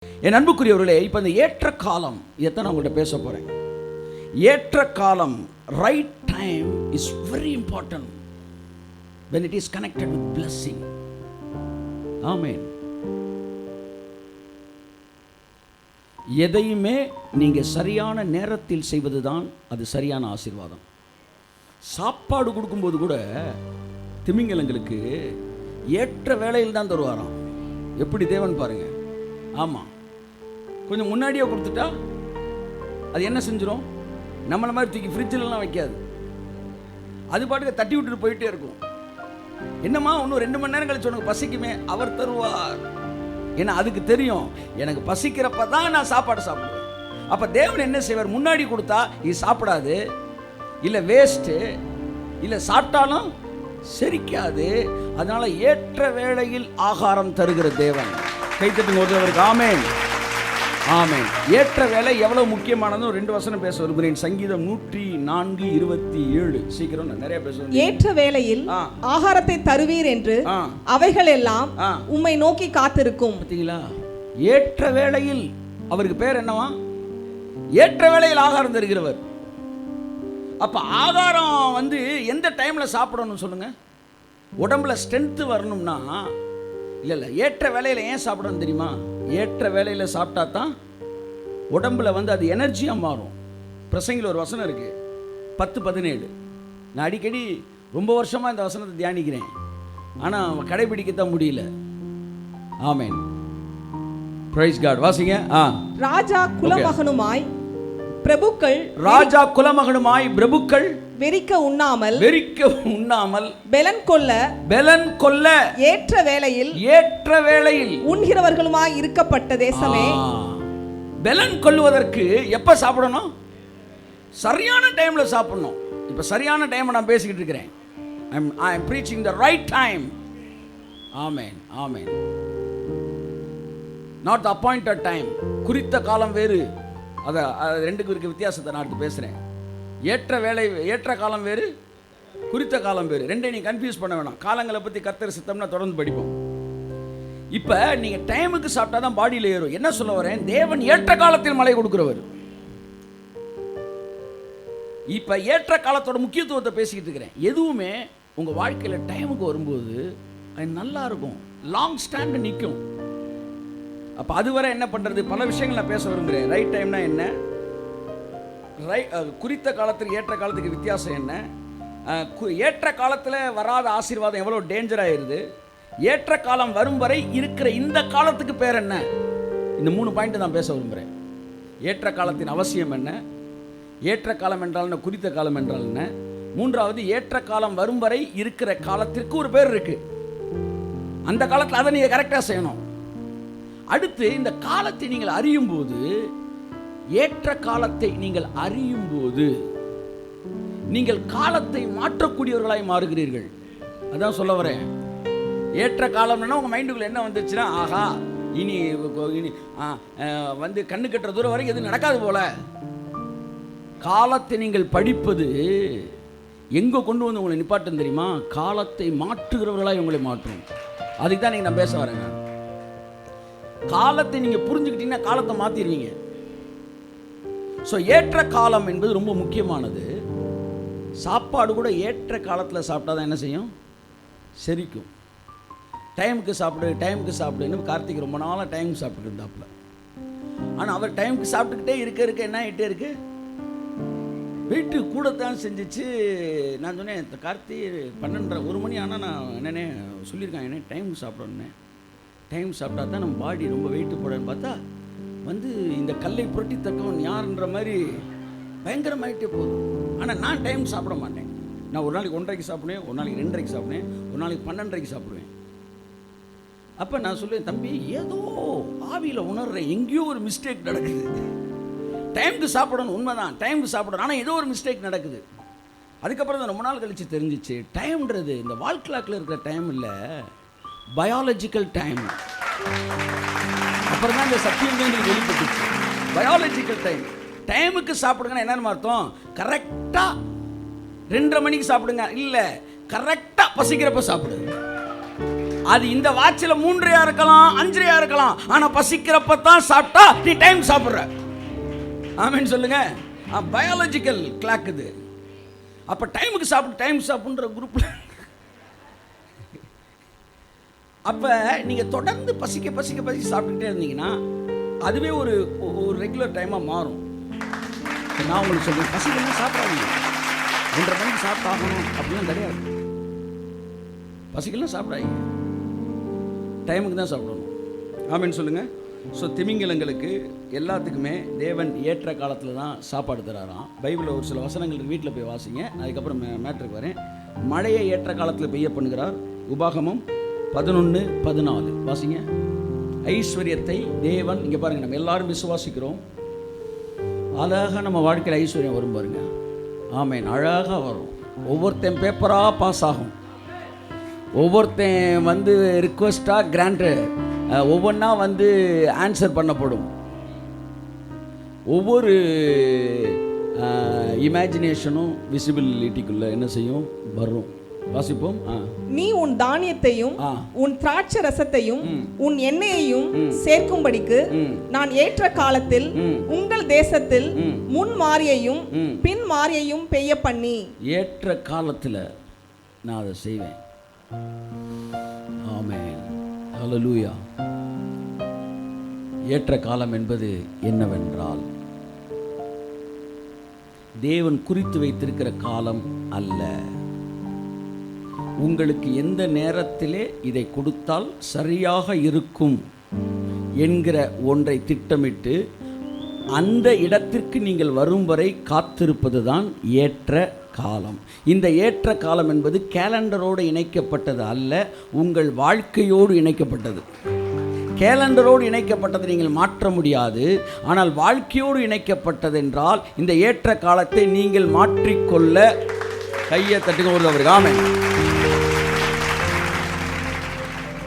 என் அன்புக்குரியவர்களே, இப்போ இந்த ஏற்ற காலம் எத்தனை உங்கள்கிட்ட பேச போகிறேன். ஏற்ற காலம், right time is very important when it is connected with blessing. ஆமென். எதையுமே நீங்கள் சரியான நேரத்தில் செய்வது தான் அது சரியான ஆசீர்வாதம். சாப்பாடு கொடுக்கும்போது கூட திமிங்கலங்களுக்கு ஏற்ற வேளையில் தான் தருவாராம். எப்படி தேவன் பாருங்க. ஆமாம், கொஞ்சம் முன்னாடியே கொடுத்துட்டா அது என்ன செஞ்சிடும், நம்மளை மாதிரி தூக்கி ஃப்ரிட்ஜிலலாம் வைக்காது, அது பாட்டுக்கு தட்டி விட்டுட்டு போயிட்டே இருக்கும். என்னம்மா இன்னும் 2 மணி நேரம் கழிச்சு உனக்கு பசிக்குமே, அவர் தருவார். ஏன்னா அதுக்கு தெரியும் எனக்கு பசிக்கிறப்ப தான் நான் சாப்பாடு சாப்பிடுவேன். அப்போ தேவன் என்ன செய்வார், முன்னாடி கொடுத்தா இது சாப்பிடாது, இல்லை வேஸ்ட்டு, இல்லை சாப்பிட்டாலும் செரிக்காது. அதனால ஏற்ற வேளையில் ஆகாரம் தருகிற தேவன். கைத்தட்டுங்க ஒருத்தவருக்கு. ஆமென், ஆமென். ஏற்ற வேலை எவ்வளவு முக்கியமானது 2 வசனம் பேச விரும்புகிறேன். சங்கீதம் 104:27. சீக்கிரம், நான் நிறைய பேசுவேன். ஏற்ற வேளையில் ஆகாரத்தை தருவீர் என்று அவைகள் எல்லாம் உம்மை நோக்கி காத்திருக்கும். பார்த்தீங்களா, ஏற்ற வேளையில். அவருக்கு பேர் என்னவா? ஏற்ற வேளையில் ஆகாரம் தருகிறவர். அப்ப ஆகாரம் எந்த டைம்ல சாப்பிடணும் சொல்லுங்க. உடம்புல ஸ்ட்ரென்த் வரணும்னா இல்லை, ஏற்ற வேலையில் ஏன் சாப்பிடணும் தெரியுமா? ஏற்ற வேலையில் சாப்பிட்டா தான் உடம்புல அது எனர்ஜியாக மாறும். பிரசங்கில் ஒரு வசனம் இருக்குது, 10:17. நான் அடிக்கடி ரொம்ப வருஷமாக இந்த வசனத்தை தியானிக்கிறேன், ஆனால் கடைபிடிக்கத்தான் முடியல. ஆமென், பிரைஸ் காட். வாசிங்க. ராஜா குலமகனுமாய் பிரபுக்கள், ராஜா குலமகனுமாய் பிரபுக்கள் வெறிக்க உண்ணாமல் பெலன் கொள்ள ஏற்ற வேளையில் உண்கிறவர்களுமாய் இருக்கப்பட்ட தேசமே. பெலன் கொள்வதற்கு எப்ப சாப்பிடணும்? சரியான டைம்ல சாப்பிடணும். இப்ப சரியான டைம் நான் பேசிக்கிட்டு இருக்கிறேன். I am preaching the right time. Amen, amen. Not the appointed time. குறித்த காலம் வேறு. அது ரெண்டுக்கு இருக்க வித்தியாசத்தை நான் அடுத்து பேசுறேன். ஏற்ற வேலை, ஏற்ற காலம் வேறு, குறித்த காலம் வேறு. ரெண்டையும் நீ கன்ஃபியூஸ் பண்ண வேணாம். காலங்களை பற்றி கர்த்தர் சித்தம்னா தொடர்ந்து படிப்போம். இப்போ நீங்கள் டைமுக்கு சாப்பிட்டா தான் பாடியில் ஏறும். என்ன சொல்ல வரேன், தேவன் ஏற்ற காலத்தில் மழை கொடுக்குறவர். இப்போ ஏற்ற காலத்தோட முக்கியத்துவத்தை பேசிக்கிட்டு இருக்கிறேன். எதுவுமே உங்கள் வாழ்க்கையில் டைமுக்கு வரும்போது அது நல்லா இருக்கும், லாங் ஸ்டாண்ட் நிற்கும். அப்போ அதுவரை என்ன பண்ணுறது, பல விஷயங்கள் நான் பேச விரும்புகிறேன். ரைட் டைம்னா என்ன, குறித்த காலத்துக்கு ஏற்ற காலத்துக்கு வித்தியாசம் என்ன, ஏற்ற காலத்தில் வராத ஆசீர்வாதம் எவ்வளோ டேஞ்சர் ஆயிடுது, ஏற்ற காலம் வரும் வரை இருக்கிற இந்த காலத்துக்கு பேர் என்ன, இந்த 3 பாயிண்ட் நான் பேச விரும்புகிறேன். ஏற்ற காலத்தின் அவசியம் என்ன, ஏற்ற காலம் என்றால் என்ன, குறித்த காலம் என்றால் என்ன, 3வது ஏற்ற காலம் வரும் வரை இருக்கிற காலத்திற்கு ஒரு பேர் இருக்கு, அந்த காலத்தில் அதை நீங்கள் கரெக்டாக செய்யணும். அடுத்து இந்த காலத்தை நீங்கள் அறியும் போது, ஏற்ற காலத்தை நீங்கள் அறியும் போது நீங்கள் காலத்தை மாற்றக்கூடியவர்களாய் மாறுகிறீர்கள். அதான் சொல்ல வரேன். ஏற்ற காலம்னா உங்கள் மைண்டுக்குள்ள என்ன வந்துச்சுன்னா, ஆஹா இனி கண்ணு கட்டுற தூரம் வரைக்கும் எதுவும் நடக்காது போல. காலத்தை நீங்கள் படிப்பது எங்கே கொண்டு வந்து உங்களை நிப்பாட்டும் தெரியுமா? காலத்தை மாற்றுகிறவர்களாய் உங்களை மாற்றும். அதுக்கு தான் நீங்கள் நான் பேச வரேங்க. காலத்தை நீங்கள் புரிஞ்சுக்கிட்டீங்கன்னா காலத்தை மாற்றிடுவீங்க. ஸோ ஏற்ற காலம் என்பது ரொம்ப முக்கியமானது. சாப்பாடு கூட ஏற்ற காலத்தில் சாப்பிட்டா தான் என்ன செய்யும், செரிக்கும். டைமுக்கு சாப்பிடுன்னு கார்த்திக் ரொம்ப நாளாக டைம் சாப்பிட்டு இருந்தாப்புல. ஆனால் அவர் டைமுக்கு சாப்பிட்டுக்கிட்டே இருக்க என்ன ஆகிட்டே இருக்கு, வெயிட்டு கூடத்தான் செஞ்சிச்சு. நான் சொன்னேன், கார்த்தி 12:30 1 மணி ஆனால் நான் என்னென்ன சொல்லியிருக்காங்க, என்ன டைமுக்கு சாப்பிடணுன்னே. டைம் சாப்பிட்டா தான் நம்ம பாடி ரொம்ப வெயிட்டு போடன்னு பார்த்தா இந்த கல்லை புரட்டி தக்கவன் யாருன்ற மாதிரி பயங்கரமாயிட்டே போகுது. ஆனால் நான் டைம் சாப்பிட மாட்டேன். நான் ஒரு நாளைக்கு 1:30க்கு சாப்பிடுவேன், ஒரு நாளைக்கு 2:30க்கு சாப்பிடுவேன், ஒரு நாளைக்கு 12:30க்கு சாப்பிடுவேன். அப்போ நான் சொல்லுவேன், தம்பி ஏதோ ஆவியில் உணர்றேன், எங்கேயோ ஒரு மிஸ்டேக் நடக்குது. டைமுக்கு சாப்பிடணும், உண்மைதான் டைமுக்கு சாப்பிடணும், ஆனால் ஏதோ ஒரு மிஸ்டேக் நடக்குது. அதுக்கப்புறம் தான் ரொம்ப நாள் கழிச்சு தெரிஞ்சிச்சு, டைம்ன்றது இந்த வால் கிளாக்கில் இருக்கிற டைம் இல்லை, பயாலஜிக்கல் டைம். அப்புறம் தான் இந்த சத்தியம் வெளிப்பட்டுச்சு. Biological time. டைமுக்கு சாப்பிடுங்கன்னா என்னன்னு அர்த்தம், கரெக்டாக 2:30 மணிக்கு சாப்பிடுங்க, இல்லை கரெக்டாக பசிக்கிறப்ப சாப்பிடுங்க. அது இந்த வாட்சில் 3:30 இருக்கலாம், 5:30 இருக்கலாம். ஆனால் பசிக்கிறப்ப தான் சாப்பிட்டா நீ டைம் சாப்பிட்ற. ஆமேன்னு சொல்லுங்க. பயாலஜிக்கல் கிளாக் இது. அப்போ டைமுக்கு சாப்பிட்டு டைம் சாப்பிட்ற குரூப்பில் அப்போ நீங்கள் தொடர்ந்து பசிக்க பசிக்க பசிக்க சாப்பிட்டுக்கிட்டே இருந்தீங்கன்னா அதுவே ஒரு ரெகுலர் டைமாக மாறும். நான் உங்களுக்கு சொல்லுவேன், பசிக்கலாம் சாப்பிடாதீங்க, 2:30 மணிக்கு சாப்பிட்டாகணும் அப்படிலாம் கிடையாது. பசிக்கலாம் சாப்பிடாதீங்க, டைமுக்கு தான் சாப்பிடணும். ஆமேன்னு சொல்லுங்கள். ஸோ திமிங்கலங்களுக்கு எல்லாத்துக்குமே தேவன் ஏற்ற காலத்தில் தான் சாப்பாடு தராராம். பைபிளில் ஒரு சில வசனங்களுக்கு வீட்டில் போய் வாசிங்க. அதுக்கப்புறம் மேட்ருக்கு வரேன். மழையை ஏற்ற காலத்தில் பெய்ய பண்ணுகிறார். உபாகமம் 11:14 வாசிங்க. ஐஸ்வர்யத்தை தேவன், இங்கே பாருங்கள், நம்ம எல்லாரும் விசுவாசிக்கிறோம், அழகாக நம்ம வாழ்க்கையில் ஐஸ்வர்யம் வரும் பாருங்க. ஆமேன், அழகாக வரும். ஒவ்வொருத்தன் பேப்பராக பாஸ் ஆகும், ஒவ்வொருத்தன் வந்து ரிக்வெஸ்டாக கிராண்டு ஒவ்வொன்றா வந்து ஆன்சர் பண்ணப்படும். ஒவ்வொரு இமேஜினேஷனும் விசிபிலிட்டிக்குள்ளே என்ன செய்யும், வரும். வாசிப்போம். நீ உன் தானியத்தையும் உன் திராட்சை ரசத்தையும் உன் எண்ணெயையும் சேர்க்கும்படிக்கு நான் ஏற்ற காலத்தில் உங்கள் தேசத்தில் முன் மாரியையும் பின் மாரியையும் பெய்ய பண்ணி. ஏற்ற காலத்தில் நான் அதை செய்வேன். ஆமென், ஹல்லேலூயா. ஏற்ற காலம் என்பது என்னவென்றால் தேவன் குறித்து வைத்திருக்கிற காலம் அல்ல. உங்களுக்கு எந்த நேரத்திலே இதை கொடுத்தால் சரியாக இருக்கும் என்கிற ஒன்றை திட்டமிட்டு அந்த இடத்திற்கு நீங்கள் வரும் வரை காத்திருப்பது தான் ஏற்ற காலம். இந்த ஏற்ற காலம் என்பது கேலண்டரோடு இணைக்கப்பட்டது அல்ல, உங்கள் வாழ்க்கையோடு இணைக்கப்பட்டது. கேலண்டரோடு இணைக்கப்பட்டதை நீங்கள் மாற்ற முடியாது, ஆனால் வாழ்க்கையோடு இணைக்கப்பட்டது என்றால் இந்த ஏற்ற காலத்தை நீங்கள் மாற்றிக்கொள்ள கையை தட்டுங்க ஒருத்தவருக்கு. ஆமென்.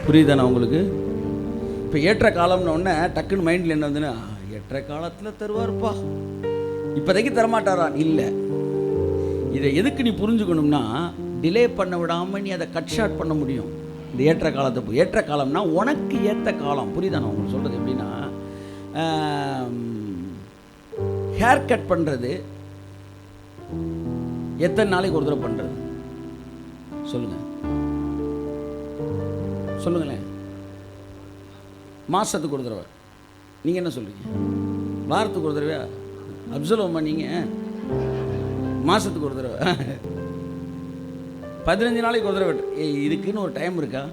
புரியுதாண்ணா உங்களுக்கு? இப்போ ஏற்ற காலம்னு ஒன்று டக்குன்னு மைண்டில் என்ன வந்துன்னா, ஏற்ற காலத்தில் தருவார்ப்பா, இப்போதைக்கு தரமாட்டாரா? இல்லை. இதை எதுக்கு நீ புரிஞ்சுக்கணும்னா, டிலே பண்ண விடாமல் நீ அதை கட் ஷார்ட் பண்ண முடியும். இந்த ஏற்ற காலத்தை, ஏற்ற காலம்னா உனக்கு ஏற்ற காலம். புரியுதாண்ணா உங்களுக்கு சொல்கிறது? எப்படின்னா, ஹேர் கட் பண்ணுறது எத்தனை நாளைக்கு ஒரு தடவை பண்ணுறது சொல்லுங்கள், சொல்லுங்களேன். மாதத்துக்கு ஒரு தடவை. நீங்கள் என்ன சொல்கிறீங்க? வாரத்துக்கு ஒரு தடவையா? அப்சல்வமா நீங்கள் மாதத்துக்கு ஒரு தடவை, 15 நாளைக்கு ஒரு தடவை. இதுக்குன்னு ஒரு டைம் இருக்கா?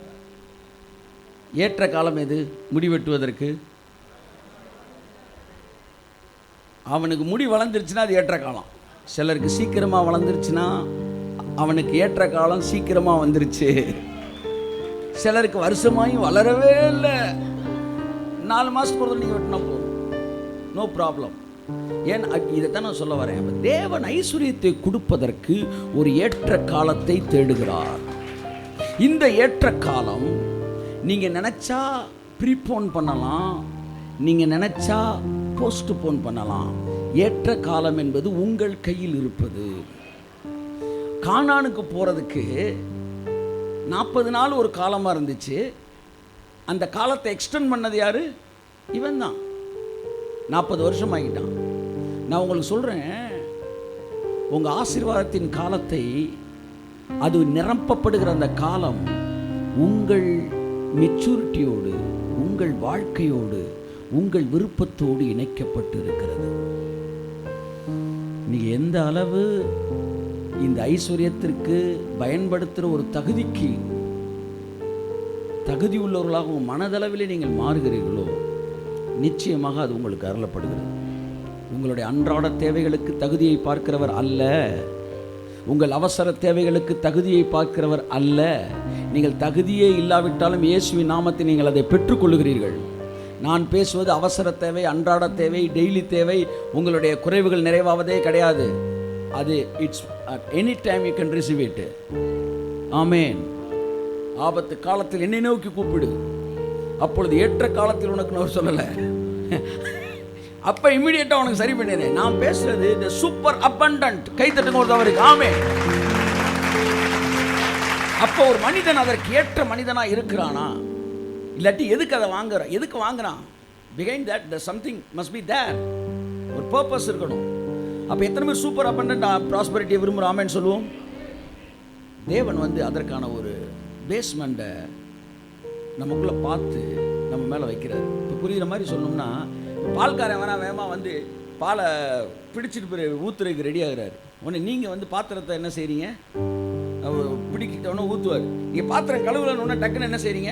ஏற்ற காலம் எது முடி வெட்டுவதற்கு? அவனுக்கு முடி வளர்ந்துருச்சுன்னா அது ஏற்ற காலம். சிலருக்கு சீக்கிரமாக வளர்ந்துருச்சுன்னா அவனுக்கு ஏற்ற காலம் சீக்கிரமாக வந்துருச்சு. சிலருக்கு வருஷமாயும் வளரவே இல்லை, 4 மாதத்துக்கு ஒரு நீங்கள் வெட்டினா போதும், நோ ப்ராப்ளம். ஏன் இதைத்தான் நான் சொல்ல வரேன். தேவன் ஐஸ்வர்யத்தை கொடுப்பதற்கு ஒரு ஏற்ற காலத்தை தேடுகிறார். இந்த ஏற்ற காலம் நீங்கள் நினச்சா ப்ரீபோன் பண்ணலாம், நீங்கள் நினச்சா போஸ்ட்போன் பண்ணலாம். ஏற்ற காலம் என்பது உங்கள் கையில் இருப்பது. கானானுக்கு போகிறதுக்கு 40 நாள் ஒரு காலமாக இருந்துச்சு. அந்த காலத்தை எக்ஸ்டெண்ட் பண்ணது யார்? இவன் தான். 40 வருஷம் ஆகிட்டான். நான் உங்களுக்கு சொல்கிறேன், உங்கள் ஆசீர்வாதத்தின் காலத்தை, அது நிரப்பப்படுகிற அந்த காலம் உங்கள் மெச்சூரிட்டியோடு, உங்கள் வாழ்க்கையோடு, உங்கள் விருப்பத்தோடு இணைக்கப்பட்டு இருக்கிறது. நீங்கள் எந்த அளவு இந்த ஐஸ்வர்யத்திற்கு பயன்படுத்துகிற ஒரு தகுதி உள்ளவர்களாக உங்கள் மனதளவிலே நீங்கள் மாறுகிறீர்களோ, நிச்சயமாக அது உங்களுக்கு அருளப்படுகிறது. உங்களுடைய அன்றாட தேவைகளுக்கு தகுதியை பார்க்கிறவர் அல்ல, உங்கள் அவசர தேவைகளுக்கு தகுதியை பார்க்கிறவர் அல்ல. நீங்கள் தகுதியே இல்லாவிட்டாலும் இயேசுவின் நாமத்தை நீங்கள் அதை பெற்றுக்கொள்ளுகிறீர்கள். நான் பேசுவது அவசர தேவை, அன்றாட தேவை, டெய்லி தேவை. உங்களுடைய குறைவுகள் நிறைவாவதே கிடையாது. அது it's at any time you can receive it. Amen. ஆபத்து காலத்தில் என்னை நோக்கி கூப்பிடு, அப்பொழுது ஏற்ற காலத்தில் உனக்கு நான் சொல்லலை, அப்போ இம்மிடியேட்டாக உனக்கு சரி பண்ணிடுறேன். நான் பேசுறது இந்த சூப்பர் அபண்டன்ட். கை தட்டுங்க ஒரு தவறுக்கு. ஆமென். அப்போ ஒரு மனிதன் அதற்கு ஏற்ற மனிதனா இருக்கிறானா? இல்லாட்டி எதுக்கு அதை வாங்குறான்? எதுக்கு வாங்குறான்? Behind that there something must be there. ஒரு பர்பஸ் இருக்கணும். அப்போ எத்தனை பேர் சூப்பர் அபண்டன்ட் ப்ராஸ்பரிட்டியை விரும்புகிறாமேன்னு சொல்லுவோம்? தேவன் வந்து அதற்கான ஒரு பேஸ்மெண்ட்டை நமக்குள்ளே பார்த்து நம்ம மேலே வைக்கிறார். இப்போ புரிகிற மாதிரி சொல்லணும்னா, பால்காரன் வேகமாக வந்து பாலை பிடிச்சிட்டு ஊற்றுறதுக்கு ரெடி ஆகுறாரு. உடனே நீங்கள் வந்து பாத்திரத்தை என்ன செய்கிறீங்க? பிடிக்கிட்டவொன்னே ஊற்றுவார். நீங்கள் பாத்திரம் கழுவுலன்னு டக்குன்னு என்ன செய்கிறீங்க?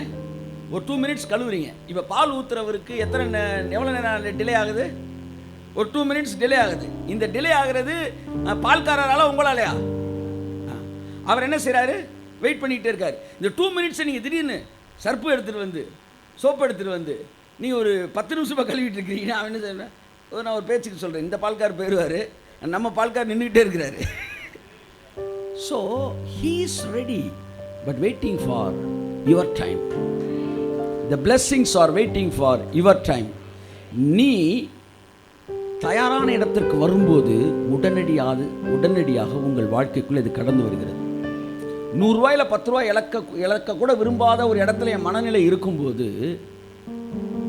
ஒரு 2 மினிட்ஸ் கழுவுறீங்க. இப்போ பால் ஊற்றுறவருக்கு எவ்வளோ நேரம் டிலே ஆகுது? ஒரு 2 மினிட்ஸ் டிலே ஆகுது. இந்த டிலே ஆகுறது பால்காரரால உங்களாலையா? அவர் என்ன செய்கிறாரு? வெயிட் பண்ணிகிட்டே இருக்கார். இந்த 2 மினிட்ஸை நீங்கள் திடீர்னு சர்ப்பு எடுத்துகிட்டு வந்து சோப்பு எடுத்துகிட்டு வந்து நீங்கள் ஒரு 10 நிமிஷமாக கழுவிட்டு இருக்கிறீங்க. அவன் என்ன சொல்கிறேன்? நான் ஒரு பேச்சுக்கு சொல்கிறேன், இந்த பால்கார் போயிடுவார், நம்ம பால்கார் நின்றுக்கிட்டே இருக்கிறாரு. So he is ready but waiting for your time. The blessings are waiting for your time. நீ தயாரான இடத்திற்கு வரும்போது உடனடியாக உங்கள் வாழ்க்கைக்குள்ளே இது கடந்து வருகிறது. 100 ரூபாயில் 10 ரூபாய் இழக்க கூட விரும்பாத ஒரு இடத்துல என் மனநிலை இருக்கும்போது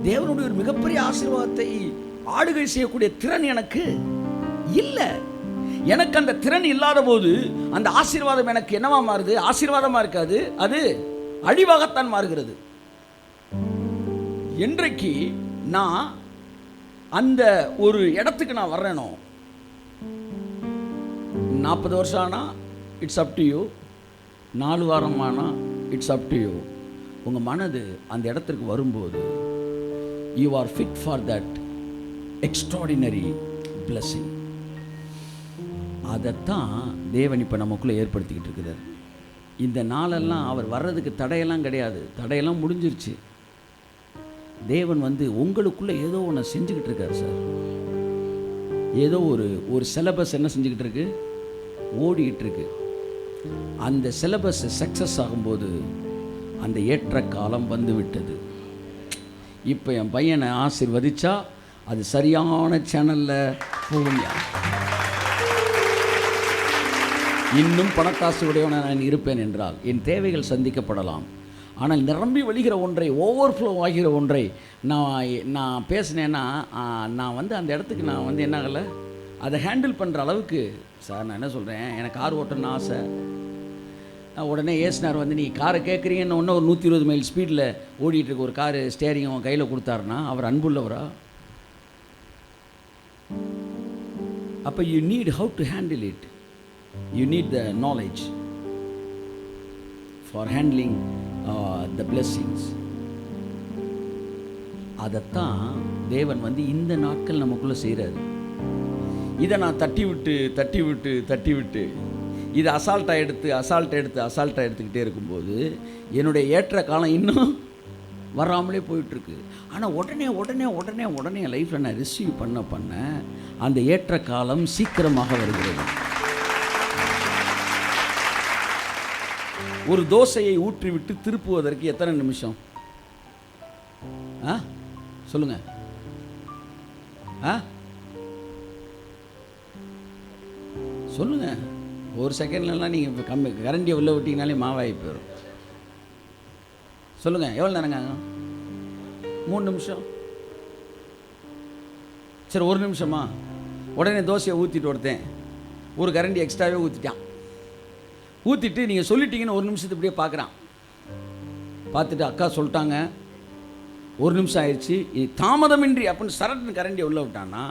தேவனுடைய ஒரு மிகப்பெரிய ஆசீர்வாதத்தை ஆளுகை செய்யக்கூடிய திறன் எனக்கு இல்லை. எனக்கு அந்த திறன் இல்லாத போது அந்த ஆசீர்வாதம் எனக்கு என்னவா மாறுது? ஆசீர்வாதமாக இருக்காது, அது அழிவாகத்தான் மாறுகிறது. என்றைக்கு நான் அந்த ஒரு இடத்துக்கு நான் வர்றேனோ, 40 வருஷம் ஆனால் இட்ஸ் அப் டு யூ, 4 வாரம் ஆனால் இட்ஸ் அப் டு யூ. உங்கள் மனது அந்த இடத்திற்கு வரும்போது you are fit for that extraordinary blessing. அதைத்தான் தேவன் இப்போ நமக்குள்ளே ஏற்படுத்திக்கிட்டு இருக்கிறார். இந்த நாளெல்லாம் அவர் வர்றதுக்கு தடையெல்லாம் கிடையாது, தடையெல்லாம் முடிஞ்சிருச்சு. தேவன் வந்து உங்களுக்குள்ளே ஏதோ ஒன்று செஞ்சுக்கிட்டு இருக்கார் சார். ஏதோ ஒரு சிலபஸ் என்ன செஞ்சுக்கிட்டு இருக்கு? ஓடிக்கிட்டு இருக்கு. அந்த சிலபஸ் சக்ஸஸ் ஆகும்போது அந்த ஏற்ற காலம் வந்து விட்டது. இப்போ என் பையனை ஆசீர்வதிச்சா அது சரியான சேனலில் போகும்யா. இன்னும் பணக்காசுடையவன நான் இருப்பேன் என்றால் என் தேவைகள் சந்திக்கப்படலாம். ஆனால் நிரம்பி வழிகிற ஒன்றை, ஓவர்ஃப்ளோ ஆகிற ஒன்றை நான் பேசினேன்னா நான் வந்து அந்த இடத்துக்கு நான் வந்து என்ன ஆகலை, அதை ஹேண்டில் பண்ணுற அளவுக்கு. சார் நான் என்ன சொல்கிறேன், எனக்கு கார் ஓட்டணும்னு ஆசை. உடனே ஏசினார் வந்து நீங்கள் காரை கேட்குறீங்கன்னு ஒன்று ஒரு 120 மைல் ஸ்பீடில் ஓடிட்டு இருக்க ஒரு காரு ஸ்டேரிங் அவன் கையில் கொடுத்தாருன்னா அவர் அன்புள்ளவரா? அப்போ you need how to handle it. You need the knowledge for handling the blessings. அதைத்தான் தேவன் வந்து இந்த நாட்கள் நமக்குள்ளே செய்கிறாரு. இதை நான் தட்டி விட்டு இதை அசால்ட்டாக எடுத்துக்கிட்டே இருக்கும்போது என்னுடைய ஏற்ற காலம் இன்னும் வராமலே போயிட்டுருக்கு. ஆனால் உடனே லைஃப்பில் நான் ரிசீவ் பண்ண அந்த ஏற்ற காலம் சீக்கிரமாக வருகிறது. ஒரு தோசையை ஊற்றிவிட்டு திருப்புவதற்கு எத்தனை நிமிஷம்? சொல்லுங்க. சொல்லுங்க. ஒரு செகண்ட்லாம் நீங்கள் இப்போ கரண்டியை உள்ள விட்டீங்கனாலே மாவாகி போயிடும். சொல்லுங்கள், எவ்வளோ நேரங்க? 3 நிமிஷம். சரி, 1 நிமிஷமா? உடனே தோசையை ஊற்றிட்டு ஒருத்தன் ஒரு கரண்டி எக்ஸ்ட்ராவே ஊற்றிட்டு நீங்கள் சொல்லிட்டீங்கன்னு 1 நிமிஷத்துக்கு இப்படியே பார்க்குறான். பார்த்துட்டு அக்கா சொல்லிட்டாங்க 1 நிமிஷம் ஆயிடுச்சு, தாமதமின்றி அப்படின்னு சரட்டுன்னு கரண்டியை உள்ள விட்டான்னா,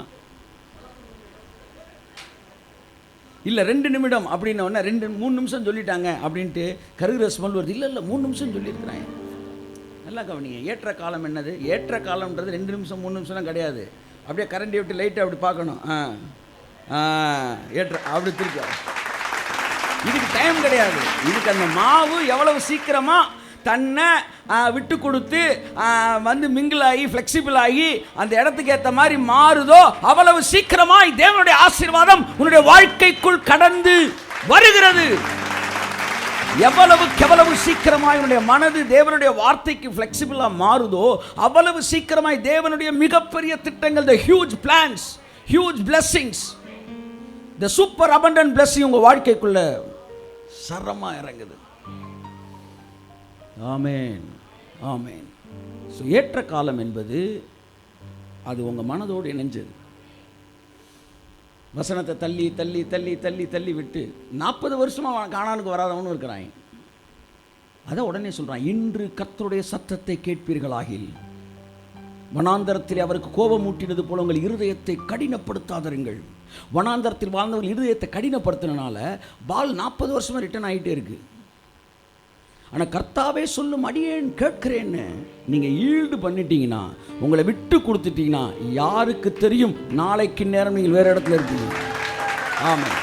இல்லை 2 நிமிடம் அப்படின்ன உடனே 3 நிமிஷம் சொல்லிட்டாங்க அப்படின்ட்டு கருகிற ஸ்மெல் வருது. இல்லை 3 நிமிஷம் சொல்லியிருக்கிறாங்க. நல்லா கவனிங்க. ஏற்ற காலம் என்னது? ஏற்ற காலம்ன்றது 2 நிமிஷம் 3 நிமிஷம்லாம் கிடையாது. அப்படியே கரண்டி விட்டு லைட்டாக அப்படி பார்க்கணும். ஏற்ற அப்படி திருப்பி. இதுக்கு டைம் கிடையாது. இதுக்கு அந்த மாவு எவ்வளவு சீக்கிரமாக தன்னை விட்டு கொடுத்து வந்து மிங்கிள் ஆகி ஃப்ளெக்சிபிள் ஆகி அந்த இடத்துக்கு ஏற்ற மாதிரி மாறுதோ அவ்வளவு சீக்கிரமாய் தேவனுடைய ஆசீர்வாதம் உன்னுடைய வாழ்க்கைக்குள் கடந்து வருகிறது. எவ்வளவு சீக்கிரமாய் உன்னுடைய மனது தேவனுடைய வார்த்தைக்கு ஃப்ளெக்சிபிளாக மாறுதோ அவ்வளவு சீக்கிரமாய் தேவனுடைய மிகப்பெரிய திட்டங்கள், the huge plans, huge blessings, the super abundant blessing உங்கள் வாழ்க்கைக்குள்ள சரமாக இறங்குது. ஆமென், ஆமென். ஸோ ஏற்ற காலம் என்பது அது உங்கள் மனதோடு இணைஞ்சது. வசனத்தை தள்ளி தள்ளி தள்ளி தள்ளி தள்ளி விட்டு 40 வருஷமாக கானானுக்கு வராதவனும் இருக்கிறான். அதை உடனே சொல்கிறான், இன்று கர்த்தருடைய சத்தத்தை கேட்பீர்களாகில் வனாந்தரத்தில் அவருக்கு கோபம் ஊட்டினது போல உங்கள் இருதயத்தை கடினப்படுத்தாதருங்கள். வனாந்தரத்தில் வாழ்ந்தவர்கள் இருதயத்தை கடினப்படுத்தினால பால் 40 வருஷமாக ரிட்டர்ன் ஆகிட்டே இருக்கு. ஆனால் கர்த்தாவே சொல்லும் அடியேன் கேட்கிறேன்னு நீங்கள் ஈல்டு பண்ணிட்டீங்கன்னா, உங்களை விட்டு கொடுத்துட்டீங்கன்னா, யாருக்கு தெரியும் நாளைக்கு நேரம் நீங்கள் வேறு இடத்துல இருக்கீங்க. ஆமாம்,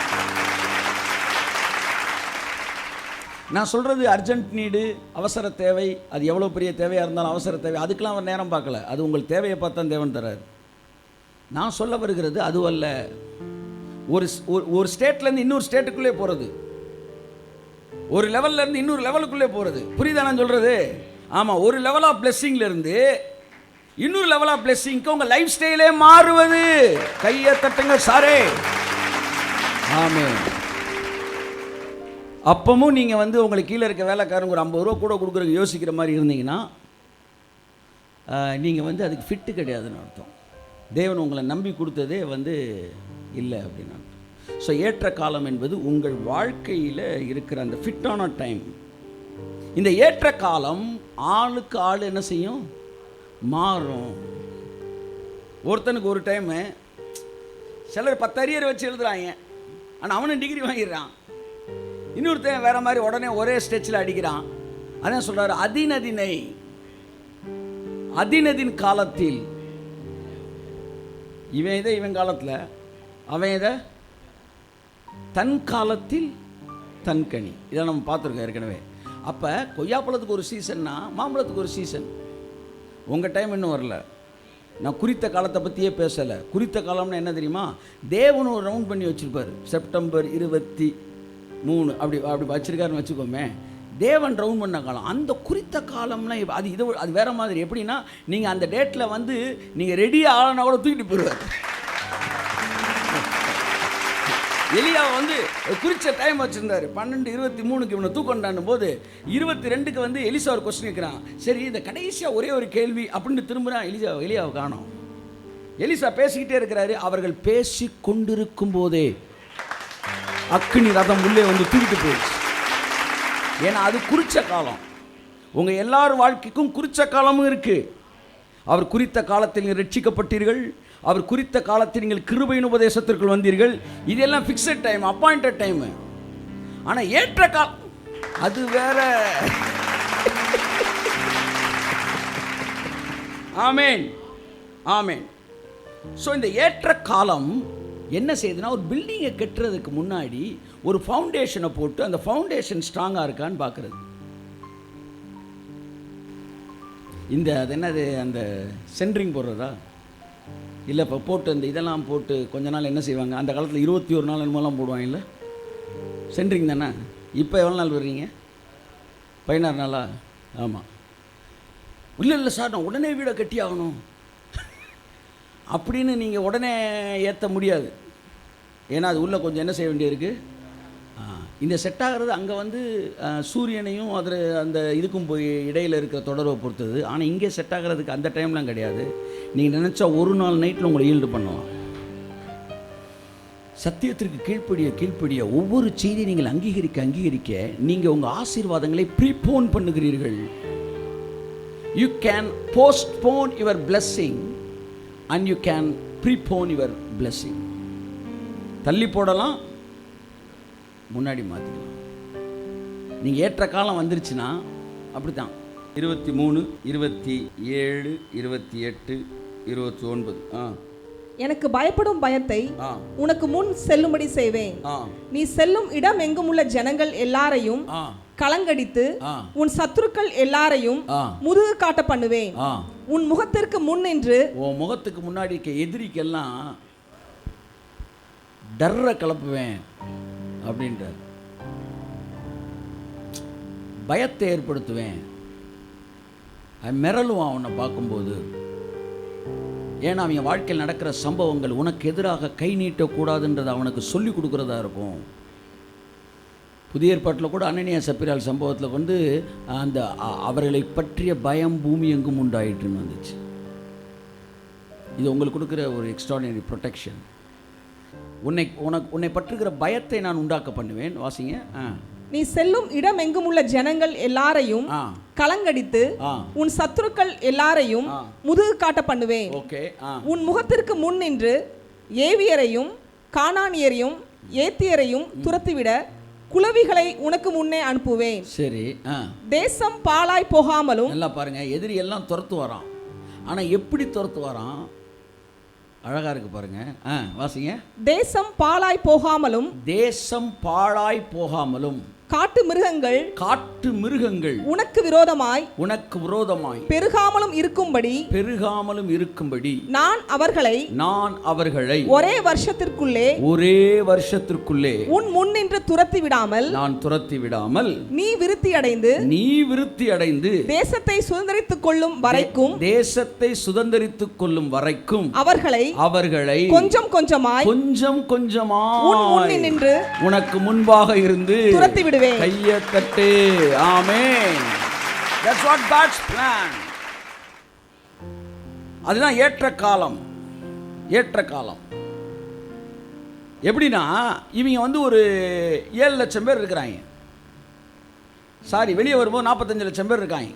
நான் சொல்கிறது அர்ஜென்ட் நீடு, அவசர தேவை. அது எவ்வளோ பெரிய தேவையாக இருந்தாலும் அவசர தேவை, அதுக்கெலாம் அவர் நேரம் பார்க்கல. அது உங்கள் தேவையை பார்த்தா தேவன் தரார். நான் சொல்ல வருகிறது அதுவல்ல. ஒரு ஸ்டேட்லேருந்து இன்னொரு ஸ்டேட்டுக்குள்ளே போகிறது, ஒரு லெவல்லேருந்து இன்னொரு லெவலுக்குள்ளே போகிறது. புரியுதா நான் சொல்கிறது? ஆமாம், ஒரு லெவல் ஆஃப் பிளெஸ்ஸிங்லேருந்து இன்னொரு லெவல் ஆஃப் பிளெஸ்ஸிங்க்கு உங்கள் லைஃப் ஸ்டைலே மாறுவது. கையை தட்டுங்க சாரே. ஆமென். அப்பவும் நீங்கள் வந்து உங்களுக்கு கீழே இருக்க வேலைக்காரங்க ஒரு 50 ரூபா கூட கொடுக்குறதுக்கு யோசிக்கிற மாதிரி இருந்தீங்கன்னா, நீங்கள் வந்து அதுக்கு ஃபிட்டு கிடையாதுன்னு அர்த்தம். தேவன் உங்களை நம்பி கொடுத்ததே வந்து இல்லை அப்படின்னு அர்த்தம். ஸோ ஏற்ற காலம் என்பது உங்கள் வாழ்க்கையில் இருக்கிற அந்த ஃபிட்டான டைம். இந்த ஏற்ற காலம் ஆளுக்கு ஆள் என்ன செய்யும்? மாறும். ஒருத்தனுக்கு ஒரு டைமு, சிலர் 10 அரியர் வச்சு எழுதுறாங்க, ஆனால் அவனும் டிகிரி வாங்கிடுறான். இன்னொருத்தன் வேற மாதிரி உடனே ஒரே ஸ்டெச்சில் அடிக்கிறான். அதான் சொல்றாரு, அதினதின் காலத்தில் இவன் இதை இவன் காலத்தில், அவன் இதை தன் காலத்தில் தன் கனி. இதை நம்ம பார்த்துருக்கோம் ஏற்கனவே. அப்போ கொய்யாப்பழத்துக்கு ஒரு சீசன்னா மாம்பழத்துக்கு ஒரு சீசன். உங்கள் டைம் இன்னும் வரல. நான் குறித்த காலத்தை பற்றியே பேசலை. குறித்த காலம்னா என்ன தெரியுமா? தேவன் ஒரு ரவுண்ட் பண்ணி வச்சுருப்பார். செப்டம்பர் 23 அப்படி வச்சுருக்காருன்னு வச்சுக்கோமே. தேவன் ரவுண்ட் பண்ண காலம். அந்த குறித்த காலம்லாம் அது வேறு மாதிரி. எப்படின்னா, நீங்கள் அந்த டேட்டில் வந்து நீங்கள் ரெடியாக ஆளனா கூட தூக்கிட்டு போயிடுவார். எலியாவை வந்து குறித்த டைம் வச்சுருந்தார். 12:23 இவனை தூக்கண்டான்னும் போது 22க்கு வந்து எலிசா ஒரு கொஸ்டின் கேட்குறான். சரி, இந்த கடைசியாக ஒரே ஒரு கேள்வி அப்படின்னு திரும்புகிறான். எலியாவை காணோம். எலிசா பேசிக்கிட்டே இருக்கிறாரு. அவர்கள் பேசி கொண்டிருக்கும் போதே அக்கினி ரதம் உள்ளே வந்து தூக்கிட்டு போயிடுச்சு. ஏன்னா அது குறித்த காலம். உங்கள் எல்லார் வாழ்க்கைக்கும் குறித்த காலமும் இருக்குது. அவர் குறித்த காலத்தில் நீங்கள் ரட்சிக்கப்பட்டீர்கள். அவர் குறித்த காலத்தில் நீங்கள் கிருபையின் உபதேசத்திற்குள் வந்தீர்கள். இதெல்லாம் ஃபிக்ஸட் டைம், அப்பாயிண்டட் டைமு. ஆனால் ஏற்ற காலம் அது வேற. ஆமேன், ஆமேன். ஸோ இந்த ஏற்ற காலம் என்ன செய்யுதுன்னா, ஒரு பில்டிங்கை கட்டுறதுக்கு முன்னாடி ஒரு ஃபவுண்டேஷனை போட்டு அந்த ஃபவுண்டேஷன் ஸ்ட்ராங்காக இருக்கான்னு பார்க்குறது. அது என்னது, அந்த சென்ட்ரிங் போடுறதா இல்லை? இப்போ போட்டு அந்த இதெல்லாம் போட்டு கொஞ்ச நாள் என்ன செய்வாங்க, அந்த காலத்தில் 21 நாள் என்னமோலாம் போடுவாங்க இல்லை? சென்ட்ரிங் தானே. இப்போ எவ்வளோ நாள் வர்றீங்க? 16 நாளா? ஆமாம். இல்லை சார், நான் உடனே வீடை கட்டி ஆகணும் அப்படின்னு நீங்கள் உடனே ஏற்ற முடியாது. ஏன்னா அது உள்ளே கொஞ்சம் என்ன செய்ய வேண்டியிருக்கு. இந்த செட் ஆகிறது அங்கே வந்து சூரியனையும் அதில் அந்த இதுக்கும் போய் இடையில் இருக்கிற தொடர்பை பொறுத்தது. ஆனால் இங்கே செட் ஆகிறதுக்கு அந்த டைம்லாம் கிடையாது. நீங்கள் நினச்சா ஒரு நாள் நைட்டில் உங்களை ஈல்டு பண்ணலாம். சத்தியத்திற்கு கீழ்ப்படிய ஒவ்வொரு செய்தியை நீங்கள் அங்கீகரிக்க நீங்கள் உங்கள் ஆசீர்வாதங்களை ப்ரீபோன் பண்ணுகிறீர்கள். You can postpone your blessing and you can prepone your blessing. தள்ளி போடலாம், முன்னாடி மாற்றிக்கலாம். நீங்கள் ஏற்ற காலம் வந்துருச்சுன்னா அப்படி தான். 23, 27, 28, 29. எனக்கு பயப்படும் பயத்தை உனக்கு முன் செல்லும்படி செய்வேன். நீ செல்லும் இடம் எங்கும் உள்ள ஜனங்கள் எல்லாரையும் கலங்கடித்து உன் சத்துருக்கள் எல்லாரையும் முதுகு காட்ட பண்ணுவேன். உன் முகத்திற்கு முன் நின்று, உன் முகத்துக்கு முன்னாடி இருக்க எதிரிக்கெல்லாம் டர்ரை கலப்புவேன் அப்படின்றார். பயத்தை ஏற்படுத்துவேன். மிரளுவான் அவனை பார்க்கும்போது. ஏன்னா அவங்க வாழ்க்கையில் நடக்கிற சம்பவங்கள் உனக்கு எதிராக கை நீட்டக்கூடாதுன்றது அவனுக்கு சொல்லி கொடுக்குறதா இருக்கும். புதிய ஏற்பாட்டில் கூட அனனியா சப்பிரால் சம்பவத்தில் வந்து அந்த அவர்களை பற்றிய பயம் பூமி எங்கும் உண்டாயிட்டுன்னு வந்துச்சு. இது உங்களுக்கு கொடுக்குற ஒரு எக்ஸ்ட்ராடினரி ப்ரொடெக்ஷன். உன்னை பற்றுகிற பயத்தை நான் உண்டாக்க பண்ணுவேன். வாசிங்க. நீ செல்லும் இடம் எங்கும் உள்ள ஜனங்கள் எல்லாரையும் கலங்கடித்து உன் சத்துருக்கள் எல்லாரையும் முதுகு காட்ட பண்ணுவேன். உன் முகத்திற்கு முன் நின்று ஏவியரையும் கானானியரையும் ஏத்தியரையும் துரத்திவிட குளவிகளை உனக்கு முன்னே அனுப்புவேன். சரி. தேசம் பாழாய் போகாமலும். நல்லா பாருங்க, எதிரி எல்லாம் துரத்து வரான். ஆனா எப்படி துரத்து வரான்? அழகா இருக்கு பாருங்க. வாசிங்க. தேசம் பாழாய் போகாமலும். தேசம் பாழாய் போகாமலும். காட்டு மிருகங்கள் உனக்கு விரோதமாய் பெருகாமலும் இருக்கும்படி நான் அவர்களை ஒரே வருஷத்திற்குள்ளே உன் முன் நின்று துரத்தி விடாமல் நீ விருத்தி அடைந்து தேசத்தை சுதந்தரித்துக் கொள்ளும் வரைக்கும் அவர்களை கொஞ்சம் கொஞ்சமாய் உன் முன் நின்று உனக்கு முன்பாக இருந்து துரத்தி விடுவேன். கையை தட்டு. ஆமென். That's what God's plan. அதுதான் ஏற்ற காலம். எப்படின்னா, இவங்க வந்து ஒரு 7 லட்சம் பேர் இருக்கிறாங்க. வெளியே வரும்போது 45 லட்சம் பேர் இருக்காங்க.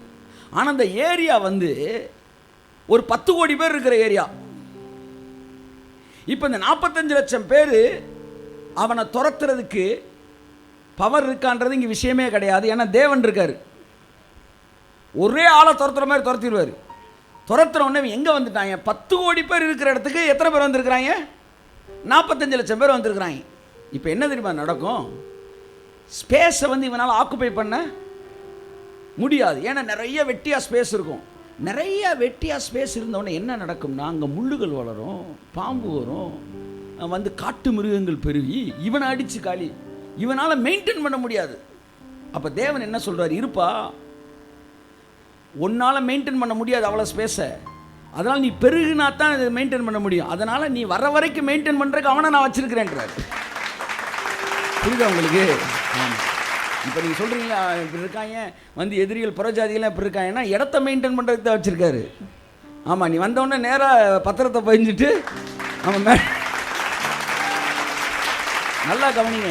ஆனால் அந்த ஏரியா வந்து ஒரு 10 கோடி பேர் இருக்கிற ஏரியா. இப்போ இந்த 45 லட்சம் பேர் அவனை துரத்துறதுக்கு பவர் இருக்கான்றது இங்கே விஷயமே கிடையாது. ஏன்னா தேவன் இருக்கார். ஒரே ஆளை துரத்துற மாதிரி துரத்திடுவார். துரத்துற உடனே எங்கே வந்துட்டாங்க? 10 கோடி பேர் இருக்கிற இடத்துக்கு எத்தனை பேர் வந்திருக்கிறாங்க? 45 லட்சம் பேர் வந்திருக்கிறாங்க. இப்போ என்ன தெரியுமா நடக்கும்? ஸ்பேஸை வந்து இவனால் ஆக்குப்பை பண்ண முடியாது. ஏன்னா நிறைய வெட்டியாக ஸ்பேஸ் இருக்கும். நிறைய வெட்டியாக ஸ்பேஸ் இருந்தவொடனே என்ன நடக்கும்னா, அங்கே முள்ளுகள் வளரும், பாம்பு வரும், வந்து காட்டு மிருகங்கள் பெருகி இவனை அடித்து காலி. இவனால் மெயின்டைன் பண்ண முடியாது. அப்போ தேவன் என்ன சொல்கிறார்? இருப்பா, உன்னால் மெயின்டைன் பண்ண முடியாது அவ்வளோ ஸ்பேஸை. அதனால் நீ பெருகுனா தான் இதை மெயின்டைன் பண்ண முடியும். அதனால் நீ வர வரைக்கும் மெயின்டைன் பண்ணுறதுக்கு அவனை நான் வச்சுருக்கிறேன்றார். புரியுதா உங்களுக்கு? ஆமாம். இப்போ நீங்கள் சொல்கிறீங்களா இப்படி இருக்காங்க, வந்து எதிரிகள் புறஜாதிகள்லாம் இப்படி இருக்காங்கன்னா இடத்த மெயின்டைன் பண்ணுறதுக்கு தான் வச்சுருக்காரு. ஆமாம், நீ வந்தவுடனே நேராக பத்திரத்தை பதிஞ்சிட்டு நம்ம நல்லா கவனிங்க.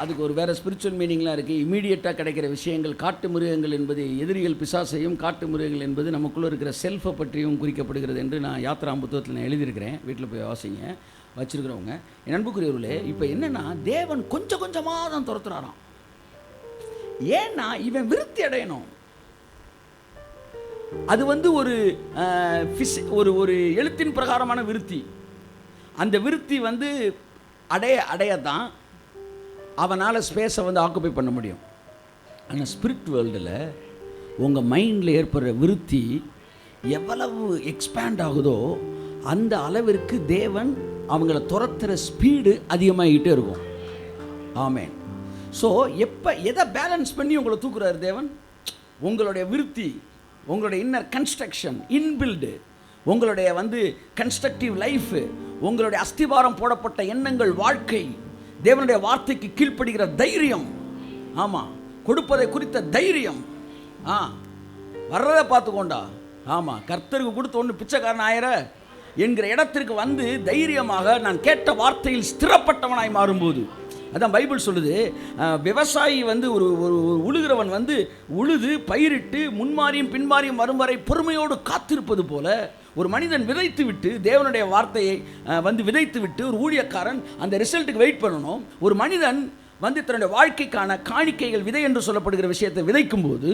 அதுக்கு ஒரு வேறு ஸ்பிரிச்சுவல் மீனிங்லாம் இருக்குது. இமீடியட்டாக கிடைக்கிற விஷயங்கள். காட்டு மிருகங்கள் என்பது எதிரிகள் பிசாசையும், காட்டு மிருகங்கள் என்பது நமக்குள்ளே இருக்கிற செல்ஃபை பற்றியும் குறிக்கப்படுகிறது என்று நான் யாத்திராம் புத்தகத்தில் நான் எழுதியிருக்கிறேன். வீட்டில் போய் வாசிங்க, வச்சுருக்கிறவங்க. என் அன்புக்குரியவர்களே, இப்போ என்னென்னா தேவன் கொஞ்சம் கொஞ்சமாக தான் துரத்துறாராம். ஏன்னா இவன் விருத்தி அடையணும். அது வந்து ஒரு ஒரு எழுத்தின் பிரகாரமான விருத்தி. அந்த விருத்தி வந்து அடையத்தான் அவனால் ஸ்பேஸை வந்து ஆக்குப்பை பண்ண முடியும். ஆனால் ஸ்பிரிட் வேர்ல்டில் உங்கள் மைண்டில் ஏற்படுற விருத்தி எவ்வளவு எக்ஸ்பேண்ட் ஆகுதோ அந்த அளவிற்கு தேவன் அவங்கள துரத்துகிற ஸ்பீடு அதிகமாகிக்கிட்டே இருக்கும். ஆமேன். ஸோ எதை பேலன்ஸ் பண்ணி உங்களை தூக்குறாரு தேவன்? உங்களுடைய விருத்தி, உங்களுடைய இன்னர் கன்ஸ்ட்ரக்ஷன், இன்பில்டு, உங்களுடைய வந்து கன்ஸ்ட்ரக்டிவ் லைஃபு, உங்களுடைய அஸ்திவாரம் போடப்பட்ட எண்ணங்கள், வாழ்க்கை, தேவனுடைய வார்த்தைக்கு கீழ்ப்படுகிற தைரியம், ஆமாம், கொடுப்பதை குறித்த தைரியம், வர்றதை பார்த்துக்கோண்டா. ஆமாம், கர்த்தருக்கு கொடுத்த ஒன்று பிச்சைக்காரன் ஆயிர என்கிற இடத்திற்கு வந்து தைரியமாக நான் கேட்ட வார்த்தையில் ஸ்திரப்பட்டவனாய் மாறும்போது, அதான் பைபிள் சொல்லுது, விவசாயி வந்து ஒரு உழுகிறவன் வந்து உழுது பயிரிட்டு முன்மாரியும் பின்மாரியும் வரும் வரை பொறுமையோடு காத்திருப்பது போல ஒரு மனிதன் விதைத்து விட்டு, தேவனுடைய வார்த்தையை வந்து விதைத்து விட்டு ஒரு ஊழியக்காரன் அந்த ரிசல்ட்டுக்கு வெயிட் பண்ணணும். ஒரு மனிதன் வந்து தன்னுடைய வாழ்க்கைக்கான காணிக்கைகள், விதை என்று சொல்லப்படுகிற விஷயத்தை விதைக்கும் போது,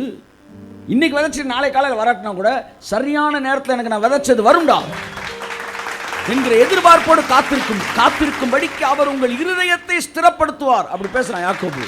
இன்னைக்கு விதைச்சிட்டு நாளை காலையில் வராட்டினா கூட சரியான நேரத்தில் எனக்கு நான் விதைச்சது வரும்டா என்கிற எதிர்பார்ப்போடு காத்திருக்கும்படிக்கு அவர் உங்கள் இருதயத்தை ஸ்திரப்படுத்துவார். அப்படி பேசுறான் யாக்கோபு.